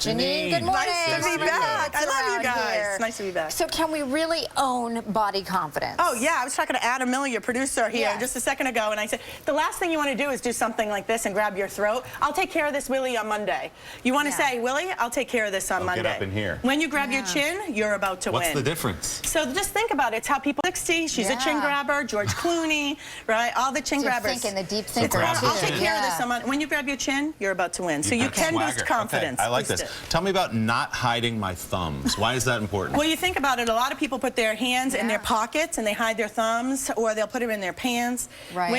Janine, good morning. Nice to be back. I love you guys. Here. Nice to be back. So can we really own body confidence? Oh, yeah. I was talking to Adam Miller, your producer here, just a second ago, and I said, the last thing you want to do is do something like this and grab your throat. I'll take care of this, Willie, on Monday. You want to say, Willie, I'll take care of this on Monday. Get up in here. When you grab your chin, you're about to win. What's the difference? So just think about it. It's how people 60, she's a chin grabber, George Clooney, right? All the chin grabbers. Thinking, the deep thinker. I'll take care of this on Monday. When you grab your chin, you're about to win. So you can boost confidence. Okay, I like this. Tell me about not hiding my thumbs. Why is that important? Well, you think about it, a lot of people put their hands in their pockets and they hide their thumbs, or they'll put them in their pants. Right.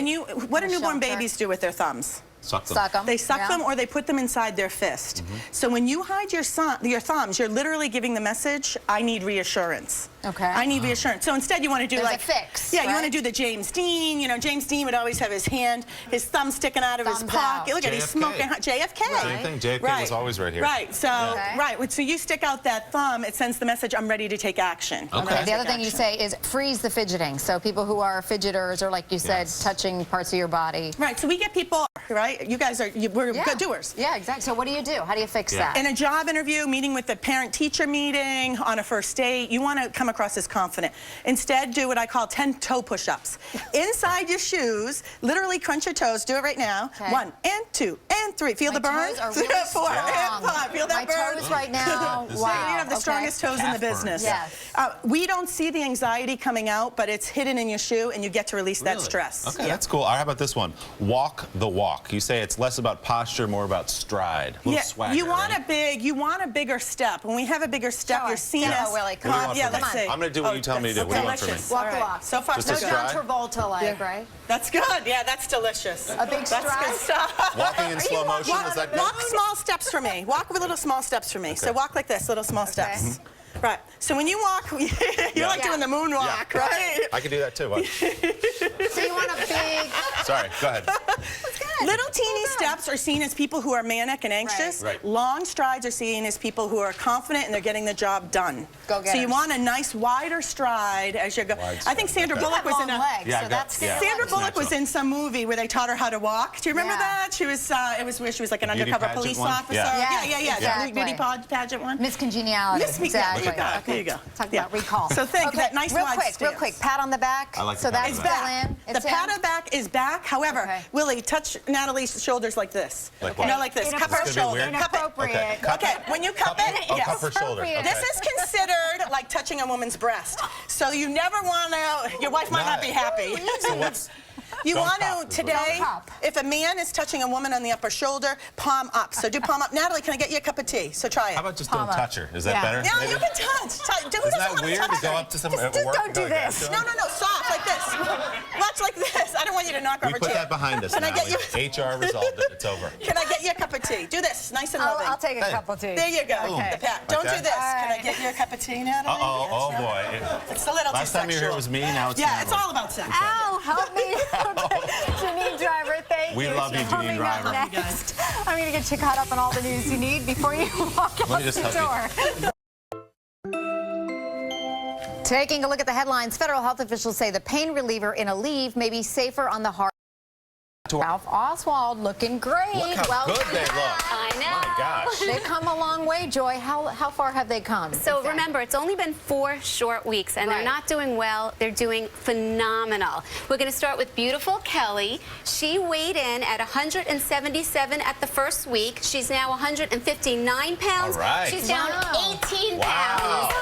What do newborn babies do with their thumbs? Suck them. Suck them. They suck them, or they put them inside their fist. So when you hide your thumbs, you're literally giving the message, I need reassurance. Okay. I need reassurance. So instead you want to do There's a fix, you want to do the James Dean. You know, James Dean would always have his thumb sticking out of his pocket. Look at he's smoking. JFK. Same thing. JFK was always right here. Right. So so you stick out that thumb, it sends the message, I'm ready to take action. Okay. The other thing you say is freeze the fidgeting. So people who are fidgeters, or like you said, touching parts of your body. Right. So we get people, right? You guys are we're good doers. Yeah, exactly. So what do you do? How do you fix that? In a job interview, meeting with the parent-teacher meeting, on a first date, you want to come across as confident. Instead, do what I call 10 toe push-ups. Inside your shoes, literally crunch your toes. Do it right now. 1 and 2 and 3. Feel the burn? My toes are really 4 and 5. Feel that burn? My toes right now, wow. You have the strongest toes in the business. Yes. We don't see the anxiety coming out, but it's hidden in your shoe, and you get to release that stress. Okay, that's cool. How about this one? Walk the walk. You say it's less about posture, more about stride. A little swagger, you want a bigger step. When we have a bigger step, you're seeing us. Willie, come on. Yeah, let's see. I'm going to do what you tell me to do. What do you want from me? Walk the walk. So far, so good. John Travolta-like, right? That's good. Yeah, that's delicious. A big stride? That's good stuff. Walking in slow motion, is that good? Walk small steps for me. Walk with little small steps for me. So walk like this, little small steps. Right. So when you walk, you're like doing the moonwalk, right? I can do that too. What? So you want a big... Sorry, go ahead. Little teeny steps are seen as people who are manic and anxious. Right. Long strides are seen as people who are confident and they're getting the job done. Go-getters. So you want a nice wider stride as you go. I think Sandra Bullock was in a... Sandra Bullock was in some movie where they taught her how to walk. Do you remember that? She was, it was where she was like an undercover police officer. Yeah. The beauty pageant one. Miss Congeniality. Exactly. There you go. Talk about recall. So think that nice wide stance. Real quick, pat on the back. I like so that's back. The pat on the back is back. However, Willie, touch Natalie's shoulders like this. Like what? No, like this. Cup her shoulder. Inappropriate. Okay, when you cup it, cup her shoulder. This is considered like touching a woman's breast. So you never want to, your wife might not be happy. So what's... You want to, today, if a man is touching a woman on the upper shoulder, palm up. So do palm up. Natalie, can I get you a cup of tea? So try it. How about just don't touch her? Is that better? No, you can touch. Isn't that weird to go up to someone at work? Don't do this. No, soft, like this. Watch like this. I don't want you to knock over tea. We put that behind us now. HR resolved it. It's over. Can I get you a cup of tea? Do this, nice and loving. I'll take a cup of tea. There you go. Okay. Don't do this. Can I get you a cup of tea, Natalie? Oh boy. It's a little too Last time you were here it was me, now it's Natalie. It's all about sex. Ow, help me. Janine Driver, thank you. We love you, Janine Driver. Next, I'm going to get you caught up on all the news you need before you walk out the door. Taking a look at the headlines, federal health officials say the pain reliever in Aleve may be safer on the heart. Ralph Oswald looking great. Look how good they look. I know. My gosh. They've come a long way, Joy. How far have they come? So remember, it's only been 4 short weeks, and they're not doing well. They're doing phenomenal. We're going to start with beautiful Kelly. She weighed in at 177 at the first week. She's now 159 pounds. All right. She's down 18 pounds.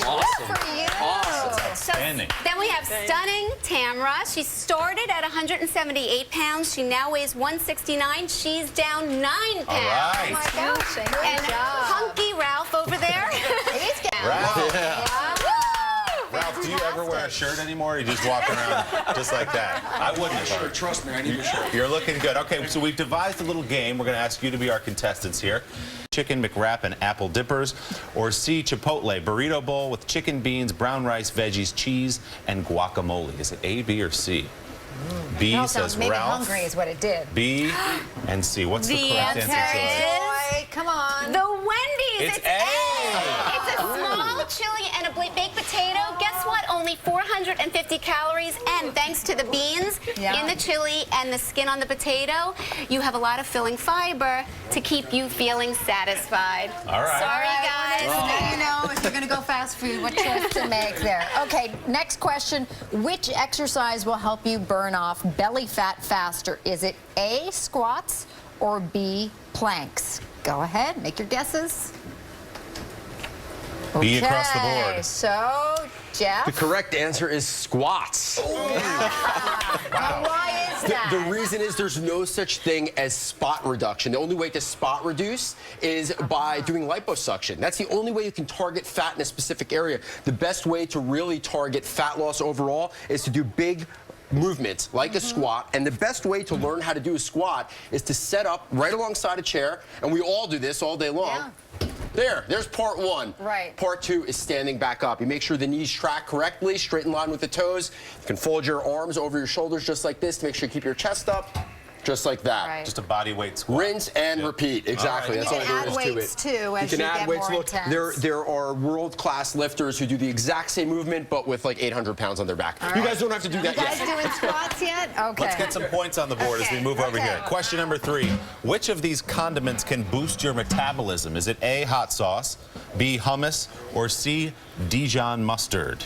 Awesome. Good for you. Awesome. Outstanding. So then we have stunning Tamra. She started at 178 pounds. She now weighs 169. She's down 9 pounds. All right. Oh my gosh. And hunky Ralph over there. He's down. Ralph, do you ever wear a shirt anymore? Or you just walk around just like that? I wouldn't have. Sure, trust me, I need a shirt. You're looking good. Okay, so we've devised a little game. We're going to ask you to be our contestants here. Chicken McWrap and apple dippers, or C, Chipotle burrito bowl with chicken, beans, brown rice, veggies, cheese, and guacamole. Is it A, B, or C? B says maybe Ralph. hungry is what it did. B and C. What's the correct answer? Joy, come on. The Wendy's. It's A. It's a small chili and a baked potato. Guess what? Only 450 calories, and thanks to the beans in the chili and the skin on the potato, you have a lot of filling fiber to keep you feeling satisfied. All right. Sorry, guys. So now you know if you're going to go fast food, what choice to make there. Okay, next question. Which exercise will help you burn off belly fat faster? Is it A, squats, or B, planks? Go ahead, make your guesses. B across the board. So, Jeff? The correct answer is squats. Now, why is that? The reason is there's no such thing as spot reduction. The only way to spot reduce is by doing liposuction. That's the only way you can target fat in a specific area. The best way to really target fat loss overall is to do big movements like a squat, and the best way to learn how to do a squat is to set up right alongside a chair, and we all do this all day long. There's part one. Right. Part two is standing back up. You make sure the knees track correctly, straight in line with the toes. You can fold your arms over your shoulders just like this to make sure you keep your chest up, just like that. Right. Just a body weight squat. Rinse and repeat. Exactly. All right. That's all there is to it. You can add weights too as you can you add get weights. more Look, intense. there are world-class lifters who do the exact same movement, but with like 800 pounds on their back. You guys don't have to do that You guys yet. doing squats yet? Okay. Let's get some points on the board as we move over here. Question number 3. Which of these condiments can boost your metabolism? Is it A, hot sauce, B, hummus, or C, Dijon mustard?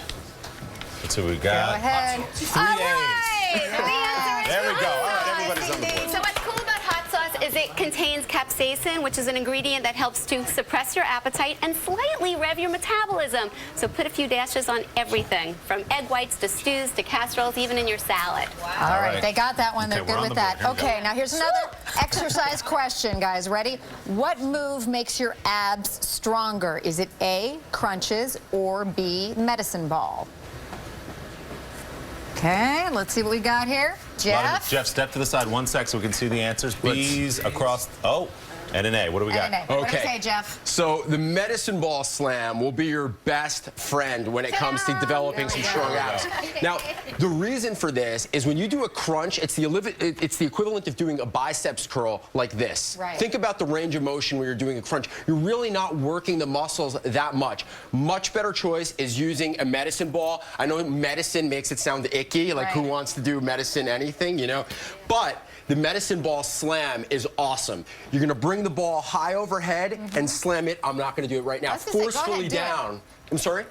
That's who we got. Go ahead. 3 All A's. right. The answer is There we go. All right, hot everybody's sauce. on the board. So what's cool about hot sauce is it contains capsaicin, which is an ingredient that helps to suppress your appetite and slightly rev your metabolism. So put a few dashes on everything, from egg whites to stews to casseroles, even in your salad. All right, they got that one. They're Okay, we're good on with the that. board. Here we Okay, now here's another exercise question, guys. Ready? What move makes your abs stronger? Is it A, crunches, or B, medicine ball? Okay, let's see what we got here. Jeff? Jeff, step to the side 1 sec so we can see the answers. B's across. Oh, and an A. What do we got? And an A. What do you say, Jeff? So the medicine ball slam will be your best friend when it comes to developing some strong abs. Now, the reason for this is when you do a crunch, it's the equivalent of doing a biceps curl like this. Right. Think about the range of motion when you're doing a crunch. You're really not working the muscles that much. Much better choice is using a medicine ball. I know medicine makes it sound icky, like who wants to do medicine anything, you know? But the medicine ball slam is awesome. You're gonna bring the ball high overhead and slam it. I'm not gonna do it right now. I was gonna say, go Forcefully ahead, do it. down. I'm sorry?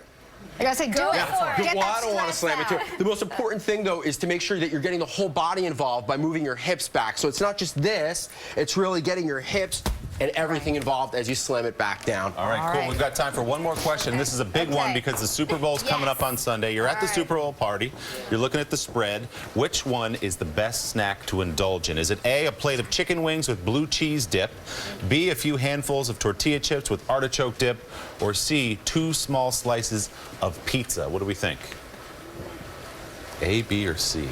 I gotta say, do it. Get Well, that I don't want to stress slam it too. out. The most important thing, though, is to make sure that you're getting the whole body involved by moving your hips back. So it's not just this, it's really getting your hips and everything involved as you slam it back down. All right, cool. right. We've got time for one more question. This is a big one because the Super Bowl's coming up on Sunday. You're at the Super Bowl party. You're looking at the spread. Which one is the best snack to indulge in? Is it A, a plate of chicken wings with blue cheese dip, B, a few handfuls of tortilla chips with artichoke dip, or C, 2 small slices of pizza? What do we think? A, B, or C?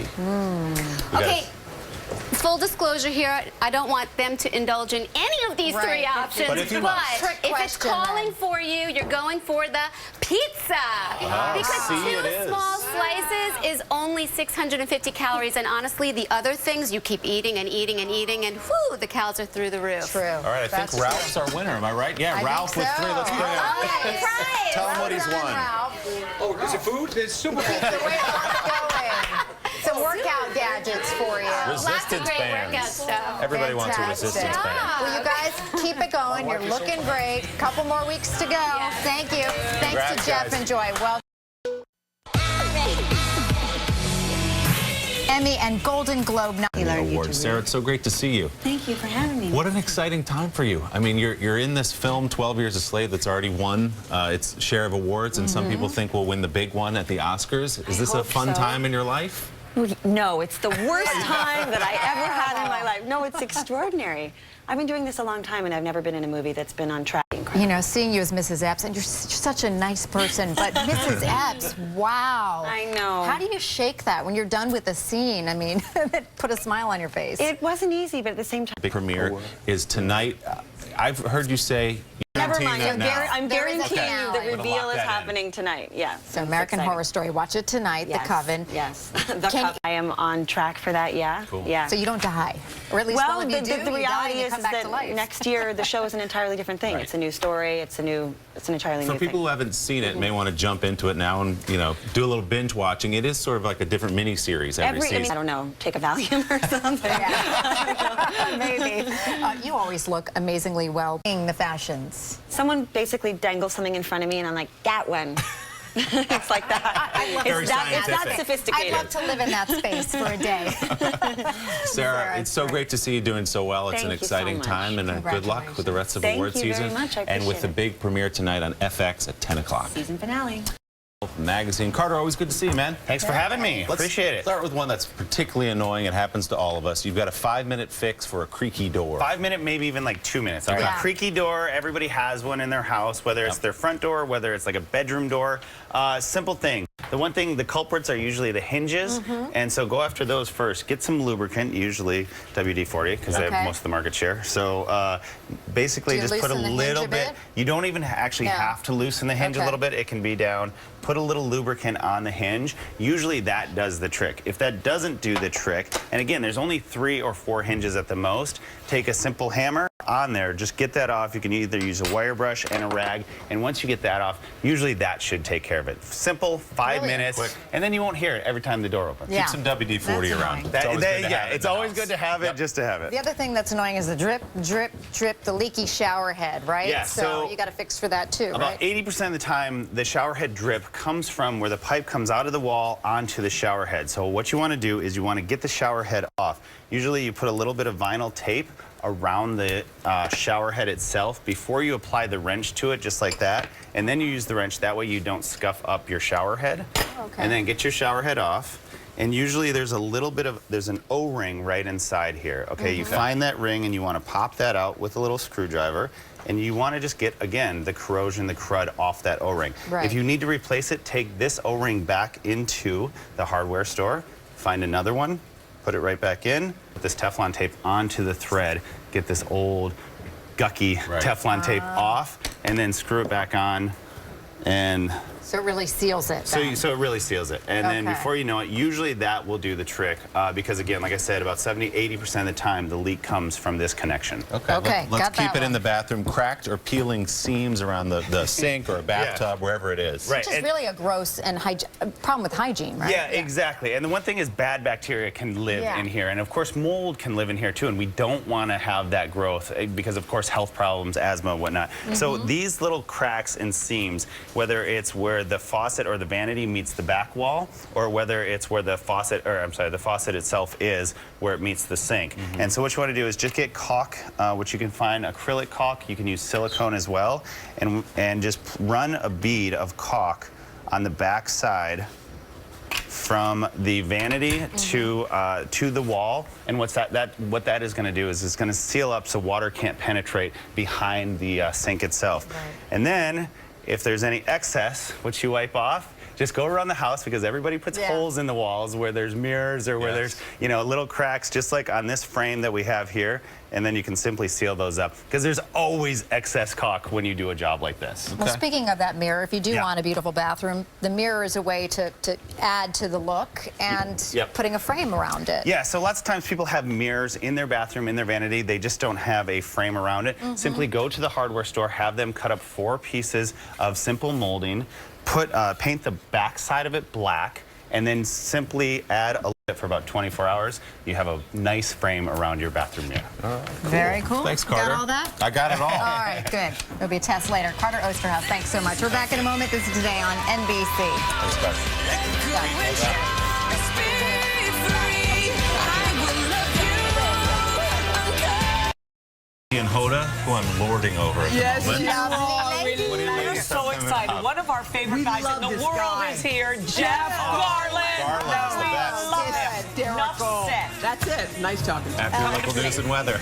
Okay. Full disclosure here, I don't want them to indulge in any of these Right. three options, But if you must. Trick if it's question, calling then. for you, you're going for the pizza. Because see, it 2 is. small slices is only 650 calories, and honestly, the other things you keep eating and eating and eating, and whoo, the calories are through the roof. True. All right, I think That's Ralph's true. our winner. Am I right? Yeah, I Ralph think with 3. Let's so. bring it up. Oh, prize. Tell him what he's won. Oh, is it food? It's Super Bowl. The way it's going. Some workout gadgets for you. Lots of Resistance great bands. workout stuff. Everybody wants a Fantastic. resistance band. Well, you guys keep it going. You're looking great. Couple more weeks to go. Thank you. Thanks Congrats, to Jeff guys. and Joy. Well. Emmy and Golden Globe Awards. Sarah, it's so great to see you. Thank you for having me. What an exciting time for you. I mean, you're in this film, 12 Years a Slave, that's already won its share of awards, and some people think we'll win the big one at the Oscars. Is this a hope fun so. time in your life? No, it's the worst time that I ever had in my life. No, it's extraordinary. I've been doing this a long time, and I've never been in a movie that's been on track. You know, seeing you as Mrs. Epps, and you're such a nice person, but Mrs. Epps, wow. I know. How do you shake that when you're done with the scene? I mean, put a smile on your face. It wasn't easy, but at the same time. The premiere is tonight. I've heard you say you're guaranteeing mind. that now. I'm There is a guaranteeing you the finale. I'm gonna reveal lock is that in. happening tonight. Yeah. So American exciting. Horror Story, watch it tonight, Yes. The Coven. Yes. The Can- Coven. I am on track for that, yeah. Cool. Yeah. So you don't die, or at least well, if you do, the you die reality and you is, come back to that life. next year the show is an entirely different thing. Right. It's a new story. It's an entirely For new people thing. who haven't seen it, may want to jump into it now and do a little binge watching. It is sort of like a different mini series every season. I don't know, take a Valium or something. Yeah. Maybe. You always look amazingly well in the fashions. Someone basically dangles something in front of me, and I'm like, that one. It's like that. Very It's that scientific. sophisticated. I'd love to live in that space for a day. Sarah, it's so great to see you doing so well. It's Thank an you so exciting much. time, and good luck with the rest of Thank award you very season. much. I And with appreciate the it. big premiere tonight on FX at 10 o'clock. Season finale. Magazine. Carter, always good to see you, man. Thanks for having me. Let's Appreciate it. start with one that's particularly annoying. It happens to all of us. You've got a 5-minute fix for a creaky door. 5 minute, maybe even like 2 minutes. All right. Yeah. A creaky door, everybody has one in their house, whether it's their front door, whether it's like a bedroom door. Simple thing. The one thing, the culprits are usually the hinges, and so go after those first. Get some lubricant, usually WD-40, because they Okay. have most of the market share. So basically Do you just put a loosen the hinge little a bit. bit? You don't even actually No. have to loosen the hinge a Okay. little bit. It can be down. Put a little lubricant on the hinge. Usually that does the trick. If that doesn't do the trick, and again, there's only 3 or 4 hinges at the most, take a simple hammer on there, just get that off. You can either use a wire brush and a rag, and once you get that off, usually that should take care of it. Simple, 5 Really? minutes, Quick. and then you won't hear it every time the door opens. Yeah. Keep some WD-40 That's around. annoying. It's always good to have it in it's the always house. good to have it, Yep. just to have it. The other thing that's annoying is the drip, drip, drip, the leaky shower head, right? Yeah, So so you got to fix for that too, About right? 80% of the time, the shower head drip comes from where the pipe comes out of the wall onto the shower head. So what you want to do is you want to get the shower head off. Usually you put a little bit of vinyl tape around the shower head itself before you apply the wrench to it, just like that. And then you use the wrench. That way you don't scuff up your shower head. Okay. And then get your shower head off. And usually there's a little bit of, there's an O-ring right inside here. Okay, you find that ring and you want to pop that out with a little screwdriver. And you want to just get, again, the corrosion, the crud off that O-ring. Right. If you need to replace it, take this O-ring back into the hardware store, find another one, put it right back in, put this Teflon tape onto the thread, get this old gucky Right. Teflon tape off, and then screw it back on. And So it really seals it. so, then. so it really seals it. And then Okay. before you know it, usually that will do the trick. Because again, like I said, about 70–80% of the time, the leak comes from this connection. Okay, Okay, let's got keep that it in one. the bathroom. Cracked or peeling seams around the sink or a bathtub, wherever it is. Right. Which is and- really a gross and problem with hygiene, right? Yeah, exactly. And the one thing is bad bacteria can live Yeah. in here. And of course, mold can live in here too. And we don't want to have that growth because, of course, health problems, asthma, whatnot. So these little cracks and seams, whether it's where the faucet or the vanity meets the back wall, or whether it's where the faucet, or I'm sorry, the faucet itself is where it meets the sink. And so what you want to do is just get caulk, which you can find acrylic caulk. You can use silicone as well, and just run a bead of caulk on the back side from the vanity to the wall. And what that is going to do is it's going to seal up so water can't penetrate behind the sink itself. Right. And then if there's any excess, which you wipe off, just go around the house, because everybody puts Yeah. holes in the walls where there's mirrors or where Yes. there's little cracks, just like on this frame that we have here. And then you can simply seal those up, because there's always excess caulk when you do a job like this. Well, speaking of that mirror, if you do Yeah. want a beautiful bathroom, the mirror is a way to add to the look and Yep. putting a frame around it. Yeah, so lots of times people have mirrors in their bathroom, in their vanity. They just don't have a frame around it. Simply go to the hardware store, have them cut up 4 pieces of simple molding, paint the back side of it black, and then simply add a lid for about 24 hours. You have a nice frame around your bathroom mirror. Very cool. Thanks, Carter. Got all that? I got it all. All right, good. There'll be a test later. Carter Osterhouse, thanks so much. We're back in a moment. This is Today on NBC. Thanks, Carter. And Hoda, who I'm lording over at the moment. We're so excited. One of our favorite guys in the world is here, Jeff Garland. Garland's the best. Love him. Enough said. That's it. Nice talking. After local news and weather.